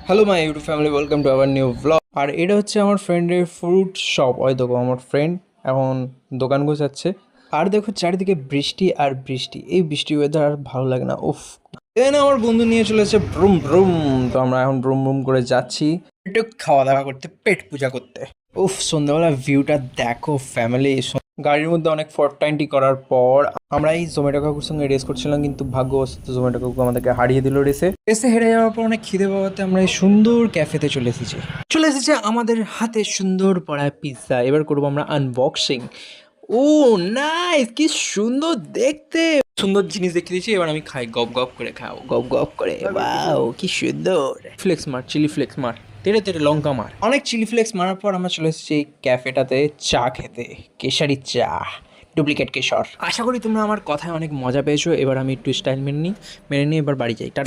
Hello my YouTube family, welcome to our new blog. আর এটা হচ্ছে আমার ফ্রেন্ডের ফ্রুট শপ। ওই দেখো আমার ফ্রেন্ড এখন দোকান গোছাচ্ছে। আর দেখো চারিদিকে বৃষ্টি আর বৃষ্টি, এই বৃষ্টি ওয়েদার আর ভালো লাগে না, উফ। দেন আমার বন্ধু নিয়ে চলেছে ব্রুম ব্রুম। তো আমরা এখন ব্রুম ব্রুম করে যাচ্ছি একটু খাওয়া দাওয়া করতে, পেট পূজা করতে। উফ, সন্ধ্যাবেলা ভিউটা দেখো ফ্যামিলি। গাড়ির মধ্যে অনেক 490 করার পর আমরা এই জোম্যাটো কাকুর সঙ্গে রেস করছিলাম, কিন্তু ভাগ্যবশত জোম্যাটো কাকু আমাদেরকে হারিয়ে দিল রেসে হেরে যাওয়ার পর অনেক খিদে পাওয়াতে আমরা এই সুন্দর ক্যাফেতে চলে এসেছে আমাদের হাতে সুন্দর পড়া পিৎজা। এবার করবো আমরা আনবক্সিং। ও নাইস, কি সুন্দর দেখতে, সুন্দর জিনিস দেখতে দিয়েছি। এবার আমি খাই, গপ গপ করে খাও, গপ গপ করে। ওয়াও কি সুন্দর। ফ্লেক্স মার, চিলি ফ্লেক্স মার, তেড়ে তেড়ে লঙ্কা মার। অনেক চিলি ফ্লেক্স মারার পর আমরা চলে এসেছি এই ক্যাফেটাতে চা খেতে, কেশারি চা, ডুপ্লিকেট কেশর। আশা করি তোমরা আমার কথায় অনেক মজা পেয়েছো। এবার আমি একটু স্টাইল মেনে নিই, এবার বাড়ি যাই, টাটা।